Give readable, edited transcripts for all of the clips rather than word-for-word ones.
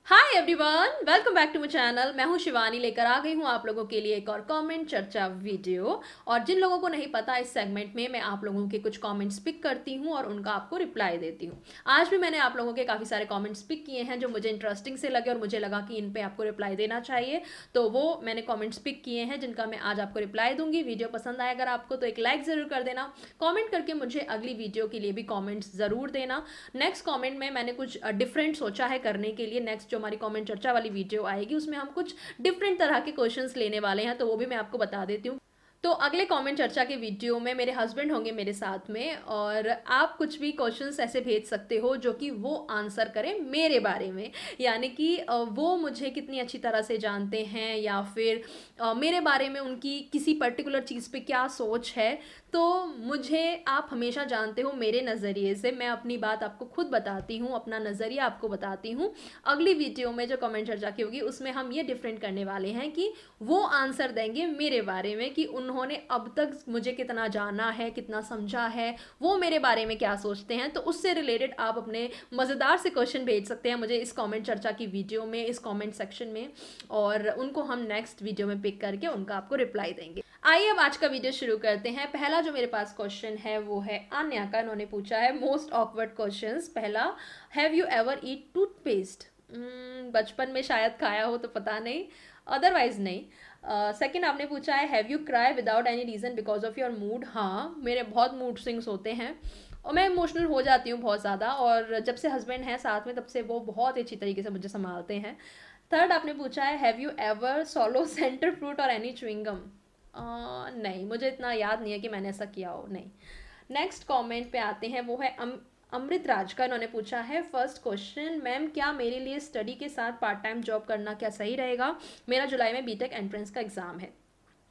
Hi everyone, welcome back to my channel. मैं हूं शिवानी, लेकर आ गई हूं आप लोगों के लिए एक और कमेंट चर्चा वीडियो। और जिन लोगों को नहीं पता, इस सेगमेंट में मैं आप लोगों के कुछ कमेंट्स पिक करती हूं और उनका आपको रिप्लाई देती हूं। आज भी मैंने आप लोगों के काफ़ी सारे कमेंट्स पिक किए हैं जो मुझे इंटरेस्टिंग से लगे और मुझे लगा कि इन पे आपको रिप्लाई देना चाहिए, तो वो मैंने कॉमेंट्स पिक किए हैं जिनका मैं आज आपको रिप्लाई दूंगी। वीडियो पसंद आए अगर आपको तो एक लाइक ज़रूर कर देना, कॉमेंट करके मुझे अगली वीडियो के लिए भी कॉमेंट्स ज़रूर देना। नेक्स्ट कॉमेंट में मैंने कुछ डिफरेंट सोचा है करने के लिए। नेक्स्ट जो हमारी कमेंट चर्चा वाली वीडियो आएगी उसमें हम कुछ डिफरेंट तरह के क्वेश्चंस लेने वाले हैं, तो वो भी मैं आपको बता देती हूँ। तो अगले कमेंट चर्चा के वीडियो में मेरे हस्बैंड होंगे मेरे साथ में, और आप कुछ भी क्वेश्चंस ऐसे भेज सकते हो जो कि वो आंसर करें मेरे बारे में, यानी कि वो मुझे कितनी अच्छी तरह से जानते हैं या फिर मेरे बारे में उनकी किसी पर्टिकुलर चीज़ पे क्या सोच है। तो मुझे आप हमेशा जानते हो मेरे नज़रिए से, मैं अपनी बात आपको खुद बताती हूँ, अपना नज़रिया आपको बताती हूँ। अगली वीडियो में जो कमेंट चर्चा की होगी उसमें हम ये डिफरेंट करने वाले हैं कि वो आंसर देंगे मेरे बारे में कि उन्होंने अब तक मुझे कितना जाना है, कितना समझा है, वो मेरे बारे में क्या सोचते हैं। तो उससे रिलेटेड आप अपने मज़ेदार से क्वेश्चन भेज सकते हैं मुझे इस कमेंट चर्चा की वीडियो में, इस कमेंट सेक्शन में, और उनको हम नेक्स्ट वीडियो में पिक करके उनका आपको रिप्लाई देंगे। आइए अब आज का वीडियो शुरू करते हैं। पहला जो मेरे पास क्वेश्चन है वो है आन्या का। उन्होंने पूछा है मोस्ट ऑकवर्ड क्वेश्चंस। पहला, have you ever eat toothpaste? बचपन में शायद खाया हो तो पता नहीं, अदरवाइज नहीं। सेकंड आपने पूछा है have you cry without any reason because of your mood? हाँ, मेरे बहुत मूड स्विंग्स होते हैं और मैं इमोशनल हो जाती हूँ बहुत ज़्यादा, और जब से हस्बैंड है साथ में तब से वो बहुत अच्छी तरीके से मुझे संभालते हैं। थर्ड आपने पूछा है have you ever सॉलो centre fruit और एनी च्युइंगम? नहीं, मुझे इतना याद नहीं है कि मैंने ऐसा किया हो, नहीं। नेक्स्ट कमेंट पे आते हैं, वो है अमृत राज का। इन्होंने पूछा है फर्स्ट क्वेश्चन, मैम क्या मेरे लिए स्टडी के साथ पार्ट टाइम जॉब करना क्या सही रहेगा? मेरा जुलाई में बीटेक एंट्रेंस का एग्ज़ाम है।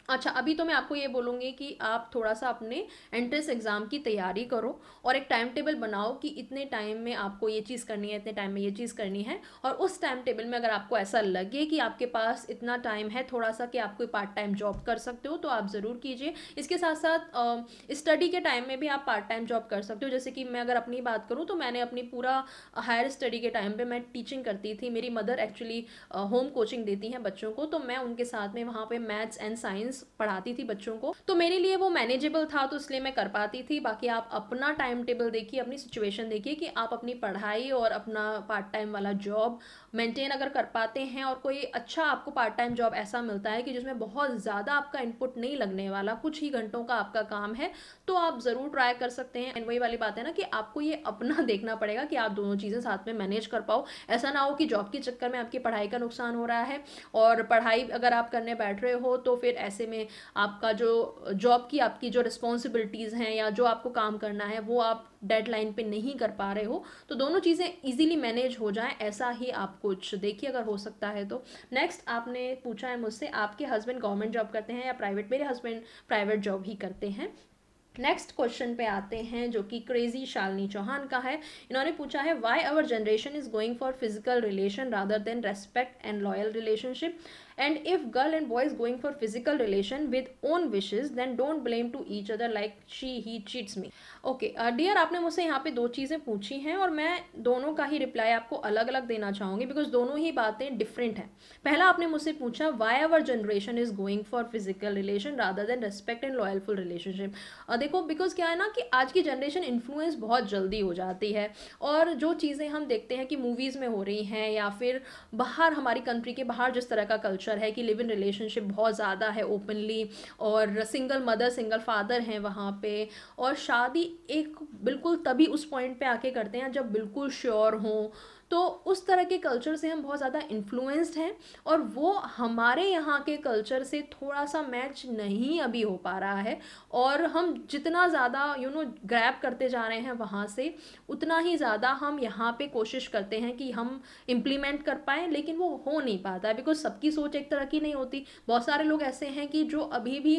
अच्छा, अभी तो मैं आपको ये बोलूँगी कि आप थोड़ा सा अपने एंट्रेंस एग्ज़ाम की तैयारी करो और एक टाइम टेबल बनाओ कि इतने टाइम में आपको ये चीज़ करनी है, इतने टाइम में ये चीज़ करनी है। और उस टाइम टेबल में अगर आपको ऐसा लगे कि आपके पास इतना टाइम है थोड़ा सा कि आप कोई पार्ट टाइम जॉब कर सकते हो, तो आप ज़रूर कीजिए। इसके साथ साथ स्टडी के टाइम में भी आप पार्ट टाइम जॉब कर सकते हो। जैसे कि मैं अगर अपनी बात करूँ तो मैंने अपनी पूरा हायर स्टडी के टाइम पे मैं टीचिंग करती थी। मेरी मदर एक्चुअली होम कोचिंग देती हैं बच्चों को, तो मैं उनके साथ में वहाँ पे मैथ्स एंड साइंस पढ़ाती थी बच्चों को, तो मेरे लिए वो मैनेजेबल था, तो इसलिए मैं कर पाती थी। बाकी आप अपना टाइम टेबल देखिए, अपनी सिचुएशन देखिए कि आप अपनी पढ़ाई और अपना पार्ट टाइम वाला जॉब मेंटेन अगर कर पाते हैं और कोई अच्छा आपको पार्ट टाइम जॉब ऐसा मिलता है कि जिसमें बहुत ज़्यादा आपका इनपुट नहीं लगने वाला, कुछ ही घंटों का आपका काम है, तो आप ज़रूर ट्राई कर सकते हैं। एंड वही वाली बात है ना कि आपको ये अपना देखना पड़ेगा कि आप दोनों चीज़ें साथ में मैनेज कर पाओ। ऐसा ना हो कि जॉब के चक्कर में आपकी पढ़ाई का नुकसान हो रहा है, और पढ़ाई अगर आप करने बैठ रहे हो तो फिर ऐसे में आपका जो जॉब की आपकी जो रिस्पॉन्सिबिलिटीज़ हैं या जो आपको काम करना है वो आप डेडलाइन पे नहीं कर पा रहे हो। तो दोनों चीज़ें इजीली मैनेज हो जाएं, ऐसा ही आप कुछ देखिए अगर हो सकता है तो। नेक्स्ट आपने पूछा है मुझसे आपके हस्बैंड गवर्नमेंट जॉब करते हैं या प्राइवेट? मेरे हस्बैंड प्राइवेट जॉब ही करते हैं। नेक्स्ट क्वेश्चन पे आते हैं जो कि क्रेजी शालिनी चौहान का है। इन्होंने पूछा है why our generation is going for physical relation rather than respect and loyal relationship, and if girl and boy is going for physical relation with own wishes then don't blame to each other like she he cheats me. Okay dear, आपने मुझसे यहाँ पे दो चीज़ें पूछी हैं और मैं दोनों का ही रिप्लाई आपको अलग अलग देना चाहूँगी बिकॉज दोनों ही बातें डिफरेंट हैं। पहला आपने मुझसे पूछा why our generation is going for physical relation rather than respect and loyalful relationship. देखो, बिकॉज क्या है ना कि आज की जनरेशन इन्फ्लुएंस बहुत जल्दी हो जाती है, और जो चीज़ें हम देखते हैं कि मूवीज़ में हो रही हैं या फिर बाहर हमारी कंट्री के बाहर जिस तरह का कल्चर है कि लिव इन रिलेशनशिप बहुत ज़्यादा है ओपनली, और सिंगल मदर सिंगल फादर हैं वहाँ पे, और शादी एक बिल्कुल तभी उस पॉइंट पे आके करते हैं जब बिल्कुल श्योर हों। तो उस तरह के कल्चर से हम बहुत ज़्यादा इन्फ्लुएंस्ड हैं, और वो हमारे यहाँ के कल्चर से थोड़ा सा मैच नहीं अभी हो पा रहा है। और हम जितना ज़्यादा ग्रैब करते जा रहे हैं वहाँ से, उतना ही ज़्यादा हम यहाँ पे कोशिश करते हैं कि हम इम्प्लीमेंट कर पाएँ, लेकिन वो हो नहीं पाता है बिकॉज सबकी सोच एक तरह की नहीं होती। बहुत सारे लोग ऐसे हैं कि जो अभी भी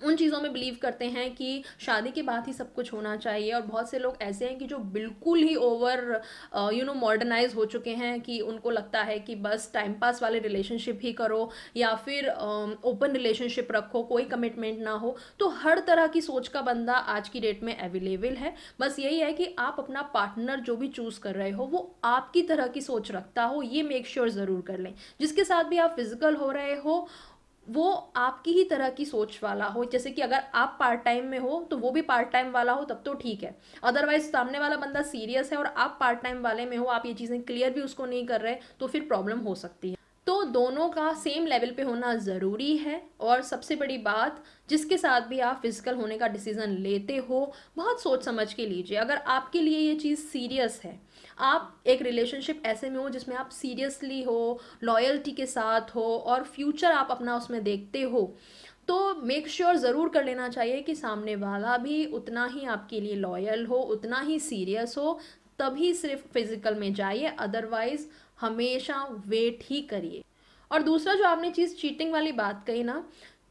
उन चीज़ों में बिलीव करते हैं कि शादी के बाद ही सब कुछ होना चाहिए। और बहुत से लोग ऐसे हैं कि जो बिल्कुल ही ओवर मॉडर्नाइज हो चुके हैं कि उनको लगता है कि बस टाइम पास वाले रिलेशनशिप ही करो या फिर ओपन रिलेशनशिप रखो, कोई कमिटमेंट ना हो। तो हर तरह की सोच का बंदा आज की डेट में अवेलेबल है। बस यही है कि आप अपना पार्टनर जो भी चूज़ कर रहे हो वो आपकी तरह की सोच रखता हो, ये मेक श्योर ज़रूर कर लें। जिसके साथ भी आप फिजिकल हो रहे हो वो आपकी ही तरह की सोच वाला हो। जैसे कि अगर आप पार्ट टाइम में हो तो वो भी पार्ट टाइम वाला हो, तब तो ठीक है। अदरवाइज सामने वाला बंदा सीरियस है और आप पार्ट टाइम वाले में हो, आप ये चीज़ें क्लियर भी उसको नहीं कर रहे, तो फिर प्रॉब्लम हो सकती है। तो दोनों का सेम लेवल पे होना ज़रूरी है। और सबसे बड़ी बात, जिसके साथ भी आप फिजिकल होने का डिसीजन लेते हो बहुत सोच समझ के लीजिए। अगर आपके लिए ये चीज़ सीरियस है, आप एक रिलेशनशिप ऐसे में हो जिसमें आप सीरियसली हो, लॉयल्टी के साथ हो और फ्यूचर आप अपना उसमें देखते हो, तो मेक श्योर ज़रूर कर लेना चाहिए कि सामने वाला भी उतना ही आपके लिए लॉयल हो, उतना ही सीरियस हो, तभी सिर्फ फिजिकल में जाइए। अदरवाइज हमेशा वेट ही करिए। और दूसरा जो आपने चीज़ चीटिंग वाली बात कही ना,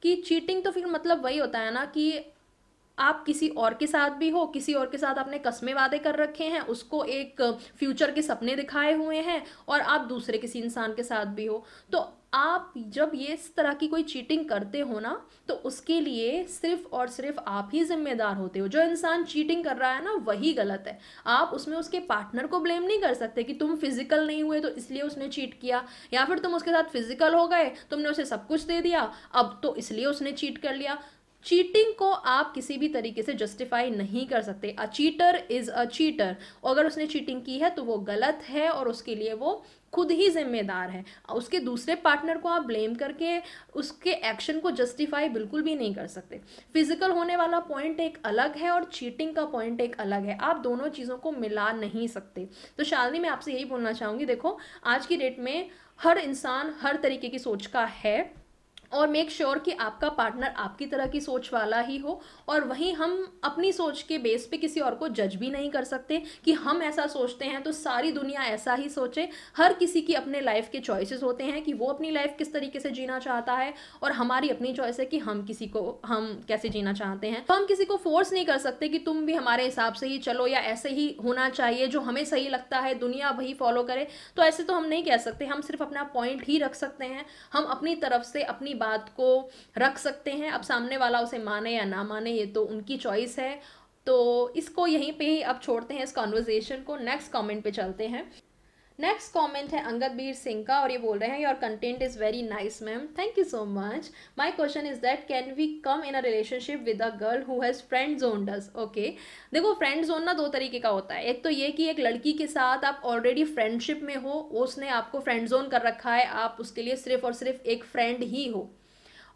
कि चीटिंग तो फिर मतलब वही होता है ना कि आप किसी और के साथ भी हो, किसी और के साथ आपने कस्में वादे कर रखे हैं, उसको एक फ्यूचर के सपने दिखाए हुए हैं, और आप दूसरे किसी इंसान के साथ भी हो। तो आप जब ये इस तरह की कोई चीटिंग करते हो ना, तो उसके लिए सिर्फ और सिर्फ आप ही जिम्मेदार होते हो। जो इंसान चीटिंग कर रहा है ना वही गलत है। आप उसमें उसके पार्टनर को ब्लेम नहीं कर सकते कि तुम फिजिकल नहीं हुए तो इसलिए उसने चीट किया, या फिर तुम उसके साथ फिजिकल हो गए, तुमने उसे सब कुछ दे दिया, अब तो इसलिए उसने चीट कर लिया। चीटिंग को आप किसी भी तरीके से जस्टिफाई नहीं कर सकते। A cheater is a cheater. अगर उसने चीटिंग की है तो वो गलत है और उसके लिए वो खुद ही जिम्मेदार है। उसके दूसरे पार्टनर को आप ब्लेम करके उसके एक्शन को जस्टिफाई बिल्कुल भी नहीं कर सकते। फिजिकल होने वाला पॉइंट एक अलग है और चीटिंग का पॉइंट एक अलग है, आप दोनों चीज़ों को मिला नहीं सकते। तो शालिनी, मैं आपसे यही बोलना चाहूँगी, देखो आज की डेट में हर इंसान हर तरीके की सोच का है, और मेक श्योर कि आपका पार्टनर आपकी तरह की सोच वाला ही हो। और वहीं हम अपनी सोच के बेस पे किसी और को जज भी नहीं कर सकते कि हम ऐसा सोचते हैं तो सारी दुनिया ऐसा ही सोचे। हर किसी की अपने लाइफ के चॉइसेस होते हैं कि वो अपनी लाइफ किस तरीके से जीना चाहता है, और हमारी अपनी चॉइस है कि हम कैसे जीना चाहते हैं। तो हम किसी को फोर्स नहीं कर सकते कि तुम भी हमारे हिसाब से ही चलो या ऐसे ही होना चाहिए, जो हमें सही लगता है दुनिया वही फॉलो करे। तो ऐसे तो हम नहीं कह सकते। हम सिर्फ अपना पॉइंट ही रख सकते हैं, हम अपनी तरफ से अपनी बात को रख सकते हैं। अब सामने वाला उसे माने या ना माने ये तो उनकी चॉइस है। तो इसको यहीं पे ही अब छोड़ते हैं इस कॉन्वर्जेशन को, नेक्स्ट कमेंट पे चलते हैं। नेक्स्ट कमेंट है अंगद बीर सिंह का, और ये बोल रहे हैं your content is very nice ma'am, thank you so much. My question is that can we come in a relationship with a girl who has friend zoned us. Okay, देखो friend zone ना दो तरीके का होता है। एक तो ये कि एक लड़की के साथ आप ऑलरेडी फ्रेंडशिप में हो, उसने आपको फ्रेंड जोन कर रखा है, आप उसके लिए सिर्फ और सिर्फ एक फ्रेंड ही हो,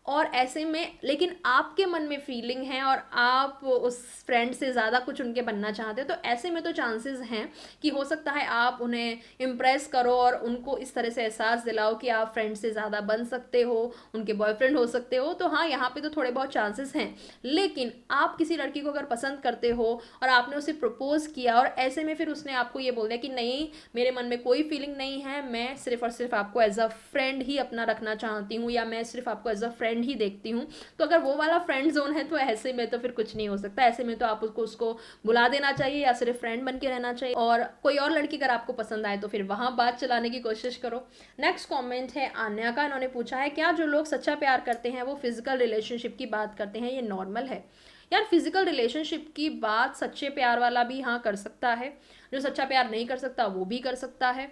और ऐसे में लेकिन आपके मन में फीलिंग है और आप उस फ्रेंड से ज़्यादा कुछ उनके बनना चाहते हो, तो ऐसे में तो चांसेस हैं कि हो सकता है आप उन्हें इम्प्रेस करो और उनको इस तरह से एहसास दिलाओ कि आप फ्रेंड से ज़्यादा बन सकते हो, उनके बॉयफ्रेंड हो सकते हो। तो हाँ, यहाँ पे तो थोड़े बहुत चांसेस हैं। लेकिन आप किसी लड़की को अगर पसंद करते हो और आपने उसे प्रपोज किया और ऐसे में फिर उसने आपको ये बोल दिया कि नहीं, मेरे मन में कोई फीलिंग नहीं है, मैं सिर्फ और सिर्फ आपको एज अ फ्रेंड ही अपना रखना चाहती हूँ, या मैं सिर्फ आपको एज अ फ्रेंड ही देखती हूँ, तो अगर वो वाला फ्रेंड जोन है तो ऐसे में तो फिर कुछ नहीं हो सकता। ऐसे में तो आप उसको बुला देना चाहिए या सिर्फ फ्रेंड बन के रहना चाहिए, और कोई और लड़की अगर आपको पसंद आए तो फिर वहां बात चलाने की कोशिश करो। नेक्स्ट कमेंट है आन्या का। इन्होंने पूछा है क्या जो लोग सच्चा प्यार करते हैं वो फिजिकल रिलेशनशिप की बात करते हैं, ये नॉर्मल है? यार फिजिकल रिलेशनशिप की बात सच्चे प्यार वाला भी हाँ कर सकता है, जो सच्चा प्यार नहीं कर सकता वो भी कर सकता है।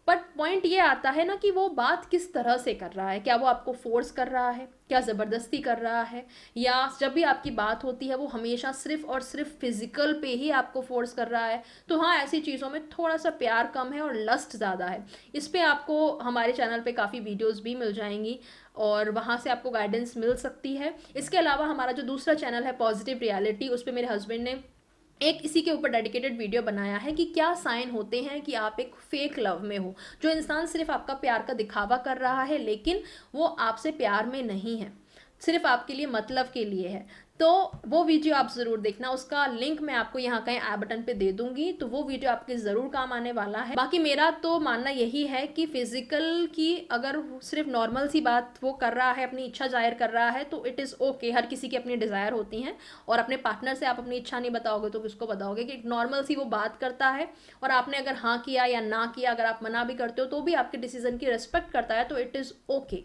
बट पॉइंट ये आता है ना कि वो बात किस तरह से कर रहा है। क्या वो आपको फोर्स कर रहा है, क्या ज़बरदस्ती कर रहा है, या जब भी आपकी बात होती है वो हमेशा सिर्फ और सिर्फ फिजिकल पे ही आपको फोर्स कर रहा है। तो हाँ, ऐसी चीज़ों में थोड़ा सा प्यार कम है और लस्ट ज़्यादा है। इस पर आपको हमारे चैनल पे काफ़ी वीडियोस भी मिल जाएंगी और वहाँ से आपको गाइडेंस मिल सकती है। इसके अलावा हमारा जो दूसरा चैनल है पॉजिटिव रियलिटी, उस पर मेरे हस्बैंड ने एक इसी के ऊपर डेडिकेटेड वीडियो बनाया है कि क्या साइन होते हैं कि आप एक फेक लव में हो, जो इंसान सिर्फ आपका प्यार का दिखावा कर रहा है लेकिन वो आपसे प्यार में नहीं है, सिर्फ आपके लिए मतलब के लिए है। तो वो वीडियो आप ज़रूर देखना, उसका लिंक मैं आपको यहाँ कहीं आई बटन पे दे दूंगी, तो वो वीडियो आपके ज़रूर काम आने वाला है। बाकी मेरा तो मानना यही है कि फिजिकल की अगर सिर्फ नॉर्मल सी बात वो कर रहा है, अपनी इच्छा जाहिर कर रहा है, तो इट इज़ ओके। हर किसी की अपनी डिज़ायर होती हैं, और अपने पार्टनर से आप अपनी इच्छा नहीं बताओगे तो किसको बताओगे। कि नॉर्मल सी वो बात करता है और आपने अगर हाँ किया या ना किया, अगर आप मना भी करते हो तो भी आपके डिसीजन की रिस्पेक्ट करता है, तो इट इज़ ओके।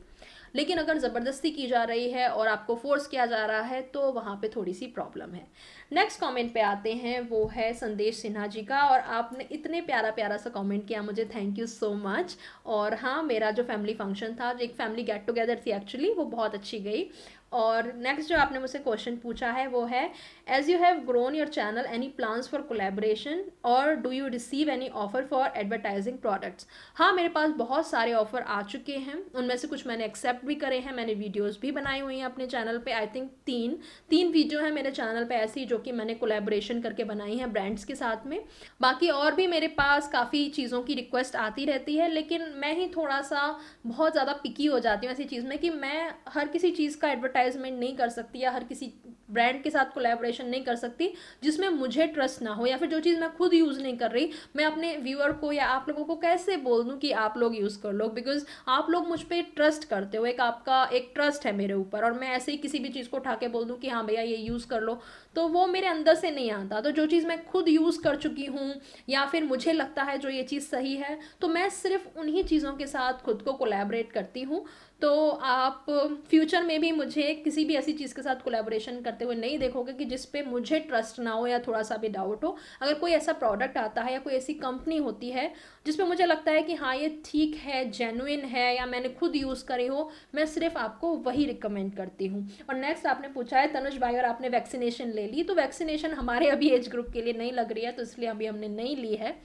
लेकिन अगर ज़बरदस्ती की जा रही है और आपको फोर्स किया जा रहा है तो वहाँ पे थोड़ी सी प्रॉब्लम है। नेक्स्ट कमेंट पे आते हैं, वो है संदेश सिन्हा जी का, और आपने इतने प्यारा प्यारा सा कमेंट किया, मुझे थैंक यू सो मच। और हाँ, मेरा जो फैमिली फंक्शन था, जो एक फैमिली गेट टुगेदर थी एक्चुअली, वो बहुत अच्छी गई। और नेक्स्ट जो आपने मुझसे क्वेश्चन पूछा है वो है, as you have grown your channel, any plans for collaboration or do you receive any offer for advertising products. हाँ, मेरे पास बहुत सारे ऑफर आ चुके हैं, उनमें से कुछ मैंने एक्सेप्ट भी करे हैं, मैंने वीडियोस भी बनाई हुई हैं अपने चैनल पे। आई थिंक तीन वीडियो हैं मेरे चैनल पे ऐसी जो कि मैंने कोलैबोरेशन करके बनाई हैं ब्रांड्स के साथ में। बाकी और भी मेरे पास काफ़ी चीज़ों की रिक्वेस्ट आती रहती है, लेकिन मैं ही थोड़ा सा बहुत ज़्यादा पिकी हो जाती हूँ ऐसी चीज़ में कि मैं हर किसी चीज़ का एडवर्टाइजमेंट नहीं कर सकती या हर किसी ब्रांड के साथ कोलैबोरेशन नहीं कर सकती जिसमें मुझे ट्रस्ट ना हो, या फिर जो चीज़ मैं खुद यूज़ नहीं कर रही, मैं अपने व्यूअर को या आप लोगों को कैसे बोल दूँ कि आप लोग यूज़ कर लो, बिकॉज आप लोग मुझ पर ट्रस्ट करते हो, एक आपका एक ट्रस्ट है मेरे ऊपर, और मैं ऐसे ही किसी भी चीज़ को उठा के बोल दूँ कि हाँ भैया ये यूज़ कर लो, तो वो मेरे अंदर से नहीं आता। तो जो चीज़ मैं खुद यूज़ कर चुकी हूँ या फिर मुझे लगता है जो ये चीज़ सही है, तो मैं सिर्फ उन्हीं चीज़ों के साथ खुद को कोलैबोरेट करती हूँ। तो आप फ्यूचर में भी मुझे किसी भी ऐसी चीज़ के साथ कोलैबोरेशन करते हुए नहीं देखोगे कि जिस पे मुझे ट्रस्ट ना हो या थोड़ा सा भी डाउट हो। अगर कोई ऐसा प्रोडक्ट आता है या कोई ऐसी कंपनी होती है जिस पे मुझे लगता है कि हाँ ये ठीक है, जेन्युइन है, या मैंने खुद यूज़ करी हो, मैं सिर्फ आपको वही रिकमेंड करती हूँ। और नेक्स्ट आपने पूछा है तनुज भाई, और आपने वैक्सीनेशन ले ली, तो वैक्सीनेशन हमारे अभी एज ग्रुप के लिए नहीं लग रही है, तो इसलिए अभी हमने नहीं ली है।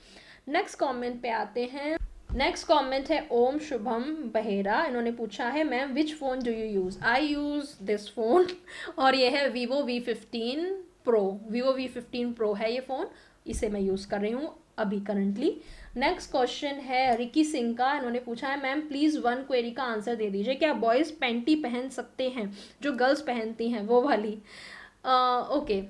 नेक्स्ट कॉमेंट पे आते हैं। नेक्स्ट कमेंट है ओम शुभम बहेरा, इन्होंने पूछा है ma'am which phone do you use. I use this phone, और ये है Vivo V15 pro. Vivo V15 pro है ये फ़ोन, इसे मैं यूज़ कर रही हूँ अभी करंटली। नेक्स्ट क्वेश्चन है रिकी सिंह का, इन्होंने पूछा है मैम प्लीज़ वन क्वेरी का आंसर दे दीजिए, क्या बॉयज़ पैंटी पहन सकते हैं जो गर्ल्स पहनती हैं वो वाली। ओके,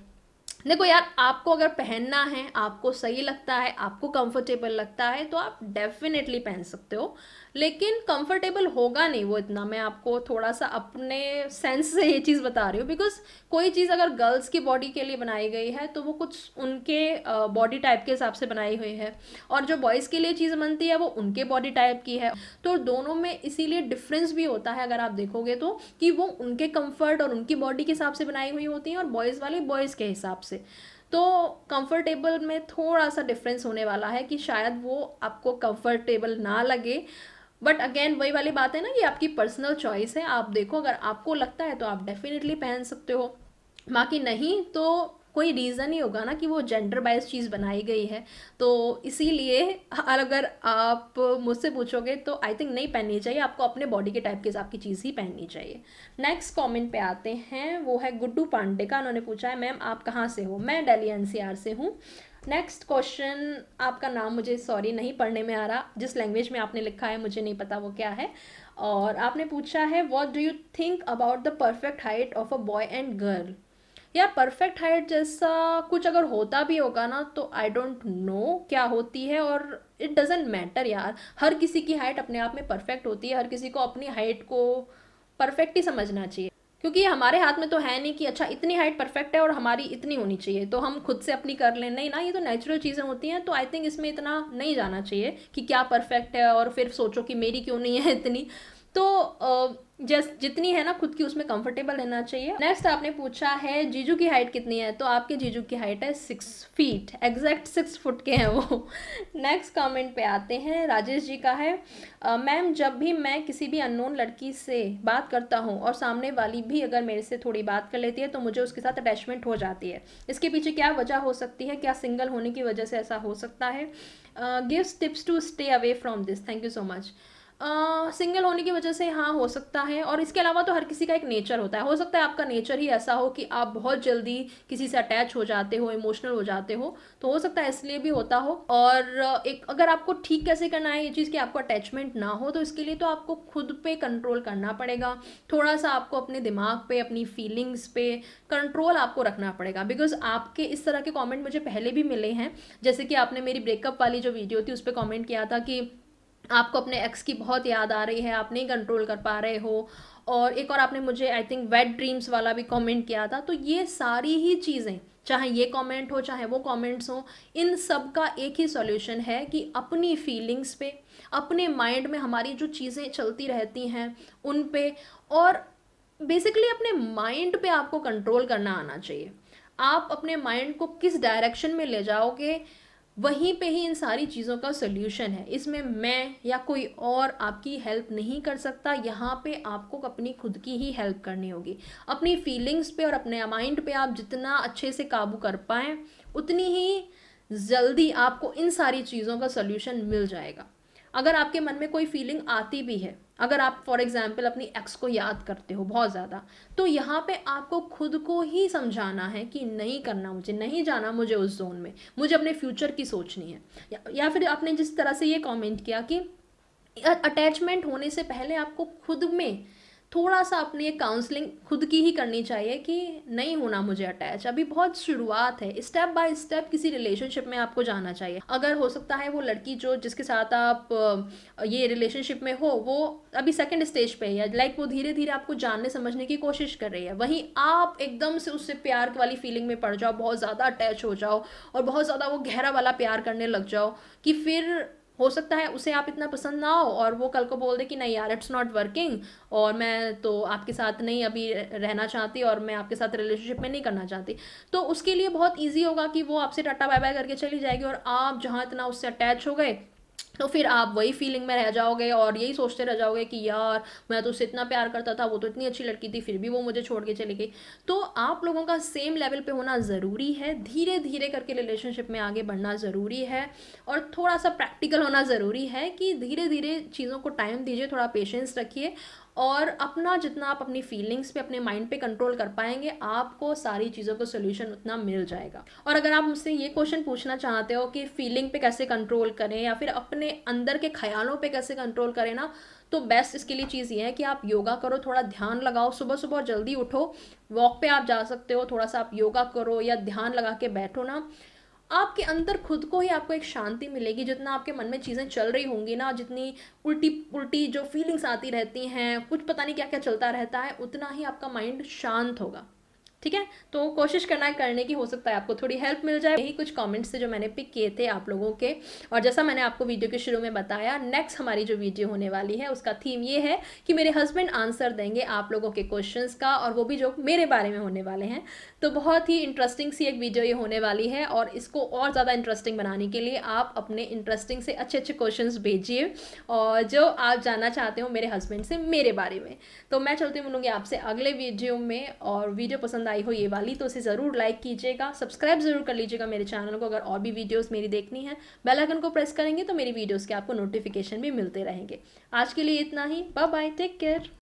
देखो यार, आपको अगर पहनना है, आपको सही लगता है, आपको कंफर्टेबल लगता है, तो आप डेफिनेटली पहन सकते हो, लेकिन कंफर्टेबल होगा नहीं वो इतना। मैं आपको थोड़ा सा अपने सेंस से ये चीज़ बता रही हूँ, बिकॉज कोई चीज़ अगर गर्ल्स की बॉडी के लिए बनाई गई है तो वो कुछ उनके बॉडी टाइप के हिसाब से बनाई हुई है, और जो बॉयज़ के लिए चीज़ बनती है वो उनके बॉडी टाइप की है। तो दोनों में इसीलिए डिफरेंस भी होता है, अगर आप देखोगे तो, कि वो उनके कंफर्ट और उनकी बॉडी के हिसाब से बनाई हुई होती हैं और बॉयज़ वाले बॉयज़ के हिसाब से। तो कंफर्टेबल में थोड़ा सा डिफरेंस होने वाला है कि शायद वो आपको कंफर्टेबल ना लगे, बट अगेन वही वाली बात है ना, ये आपकी पर्सनल चॉइस है। आप देखो, अगर आपको लगता है तो आप डेफिनेटली पहन सकते हो, बाकी नहीं तो कोई रीज़न ही होगा ना कि वो जेंडर बाइज चीज़ बनाई गई है। तो इसीलिए अगर आप मुझसे पूछोगे तो आई थिंक नहीं पहननी चाहिए, आपको अपने बॉडी के टाइप के हिसाब की चीज़ ही पहननी चाहिए। नेक्स्ट कमेंट पे आते हैं, वो है गुड्डू पांडे का, उन्होंने पूछा है मैम आप कहाँ से हो। मैं दिल्ली NCR से हूँ। नेक्स्ट क्वेश्चन, आपका नाम मुझे सॉरी नहीं पढ़ने में आ रहा, जिस लैंग्वेज में आपने लिखा है मुझे नहीं पता वो क्या है। और आपने पूछा है what do you think about the perfect height of a boy and girl. यार परफेक्ट हाइट जैसा कुछ अगर होता भी होगा ना तो आई डोंट नो क्या होती है, और इट डजेंट मैटर यार। हर किसी की हाइट अपने आप में परफेक्ट होती है, हर किसी को अपनी हाइट को परफेक्ट ही समझना चाहिए, क्योंकि ये हमारे हाथ में तो है नहीं कि अच्छा इतनी हाइट परफेक्ट है और हमारी इतनी होनी चाहिए तो हम खुद से अपनी कर लें, नहीं ना, ये तो नेचुरल चीज़ें होती हैं। तो आई थिंक इसमें इतना नहीं जाना चाहिए कि क्या परफेक्ट है और फिर सोचो कि मेरी क्यों नहीं है इतनी। तो जितनी है ना खुद की, उसमें कंफर्टेबल रहना चाहिए। नेक्स्ट आपने पूछा है जीजू की हाइट कितनी है, तो आपके जीजू की हाइट है 6 फीट, एग्जैक्ट 6 फुट के हैं वो। नेक्स्ट कमेंट पे आते हैं, राजेश जी का है मैम जब भी मैं किसी भी अननोन लड़की से बात करता हूँ और सामने वाली भी अगर मेरे से थोड़ी बात कर लेती है तो मुझे उसके साथ अटैचमेंट हो जाती है, इसके पीछे क्या वजह हो सकती है, क्या सिंगल होने की वजह से ऐसा हो सकता है। Gives tips to stay away from this, thank you so much. Single होने की वजह से हाँ हो सकता है, और इसके अलावा तो हर किसी का एक नेचर होता है। हो सकता है आपका नेचर ही ऐसा हो कि आप बहुत जल्दी किसी से अटैच हो जाते हो, इमोशनल हो जाते हो, तो हो सकता है इसलिए भी होता हो। और एक अगर आपको ठीक कैसे करना है ये चीज़ कि आपको अटैचमेंट ना हो, तो इसके लिए तो आपको खुद पे कंट्रोल करना पड़ेगा। थोड़ा सा आपको अपने दिमाग पे, अपनी फीलिंग्स पे कंट्रोल आपको रखना पड़ेगा। बिकॉज आपके इस तरह के कॉमेंट मुझे पहले भी मिले हैं, जैसे कि आपने मेरी ब्रेकअप वाली जो वीडियो थी उस पर कॉमेंट किया था कि आपको अपने एक्स की बहुत याद आ रही है, आप नहीं कंट्रोल कर पा रहे हो। और एक और आपने मुझे आई थिंक वेट ड्रीम्स वाला भी कमेंट किया था। तो ये सारी ही चीज़ें, चाहे ये कमेंट हो चाहे वो कमेंट्स हो, इन सब का एक ही सॉल्यूशन है कि अपनी फीलिंग्स पे, अपने माइंड में हमारी जो चीज़ें चलती रहती हैं उन पे, और बेसिकली अपने माइंड पे आपको कंट्रोल करना आना चाहिए। आप अपने माइंड को किस डायरेक्शन में ले जाओगे, वहीं पे ही इन सारी चीज़ों का सोल्यूशन है। इसमें मैं या कोई और आपकी हेल्प नहीं कर सकता। यहाँ पे आपको अपनी खुद की ही हेल्प करनी होगी। अपनी फीलिंग्स पे और अपने माइंड पे आप जितना अच्छे से काबू कर पाएँ, उतनी ही जल्दी आपको इन सारी चीज़ों का सोल्यूशन मिल जाएगा। अगर आपके मन में कोई फीलिंग आती भी है, अगर आप फॉर एग्जाम्पल अपनी एक्स को याद करते हो बहुत ज़्यादा, तो यहाँ पे आपको खुद को ही समझाना है कि नहीं करना, मुझे नहीं जाना, मुझे उस जोन में, मुझे अपने फ्यूचर की सोचनी है। या फिर आपने जिस तरह से ये कमेंट किया कि अटैचमेंट होने से पहले आपको खुद में थोड़ा सा अपनी एक काउंसलिंग खुद की ही करनी चाहिए कि नहीं होना मुझे अटैच, अभी बहुत शुरुआत है, स्टेप बाय स्टेप किसी रिलेशनशिप में आपको जाना चाहिए। अगर हो सकता है वो लड़की जो जिसके साथ आप ये रिलेशनशिप में हो वो अभी सेकंड स्टेज पे है, लाइक वो धीरे धीरे आपको जानने समझने की कोशिश कर रही है, वहीं आप एकदम से उससे प्यार वाली फीलिंग में पड़ जाओ, बहुत ज़्यादा अटैच हो जाओ और बहुत ज़्यादा वो गहरा वाला प्यार करने लग जाओ, कि फिर हो सकता है उसे आप इतना पसंद ना हो और वो कल को बोल दे कि नहीं यार इट्स नॉट वर्किंग, और मैं तो आपके साथ नहीं अभी रहना चाहती और मैं आपके साथ रिलेशनशिप में नहीं करना चाहती। तो उसके लिए बहुत इजी होगा कि वो आपसे टाटा बाय बाय करके चली जाएगी, और आप जहाँ इतना उससे अटैच हो गए तो फिर आप वही फीलिंग में रह जाओगे और यही सोचते रह जाओगे कि यार मैं तो उससे इतना प्यार करता था, वो तो इतनी अच्छी लड़की थी, फिर भी वो मुझे छोड़ के चली गई। तो आप लोगों का सेम लेवल पे होना ज़रूरी है, धीरे धीरे करके रिलेशनशिप में आगे बढ़ना ज़रूरी है, और थोड़ा सा प्रैक्टिकल होना ज़रूरी है कि धीरे धीरे चीज़ों को टाइम दीजिए, थोड़ा पेशेंस रखिए, और अपना जितना आप अपनी फीलिंग्स पे, अपने माइंड पे कंट्रोल कर पाएंगे, आपको सारी चीज़ों का सोल्यूशन उतना मिल जाएगा। और अगर आप मुझसे ये क्वेश्चन पूछना चाहते हो कि फीलिंग पे कैसे कंट्रोल करें या फिर अपने अंदर के ख्यालों पे कैसे कंट्रोल करें ना, तो बेस्ट इसके लिए चीज़ ये है कि आप योगा करो, थोड़ा ध्यान लगाओ, सुबह सुबह जल्दी उठो, वॉक पे आप जा सकते हो, थोड़ा सा आप योगा करो या ध्यान लगा के बैठो ना, आपके अंदर खुद को ही आपको एक शांति मिलेगी। जितना आपके मन में चीज़ें चल रही होंगी ना, जितनी उल्टी उल्टी जो फीलिंग्स आती रहती हैं, कुछ पता नहीं क्या क्या चलता रहता है, उतना ही आपका माइंड शांत होगा। ठीक है, तो कोशिश करना है करने की, हो सकता है आपको थोड़ी हेल्प मिल जाए। यही कुछ कमेंट्स थे जो मैंने पिक किए थे आप लोगों के, और जैसा मैंने आपको वीडियो के शुरू में बताया, नेक्स्ट हमारी जो वीडियो होने वाली है उसका थीम ये है कि मेरे हस्बैंड आंसर देंगे आप लोगों के क्वेश्चंस का, और वो भी जो मेरे बारे में होने वाले हैं। तो बहुत ही इंटरेस्टिंग सी एक वीडियो ये होने वाली है, और इसको और ज़्यादा इंटरेस्टिंग बनाने के लिए आप अपने इंटरेस्टिंग से अच्छे अच्छे क्वेश्चन भेजिए, और जो आप जानना चाहते हो मेरे हस्बैंड से मेरे बारे में। तो मैं चलती मिलूंगी आपसे अगले वीडियो में, और वीडियो पसंद आई हो ये वाली तो उसे ज़रूर लाइक कीजिएगा, सब्सक्राइब ज़रूर कर लीजिएगा मेरे चैनल को। अगर और भी वीडियोस मेरी देखनी है, बेल आइकन को प्रेस करेंगे तो मेरी वीडियोस के आपको नोटिफिकेशन भी मिलते रहेंगे। आज के लिए इतना ही, बाय बाय, टेक केयर।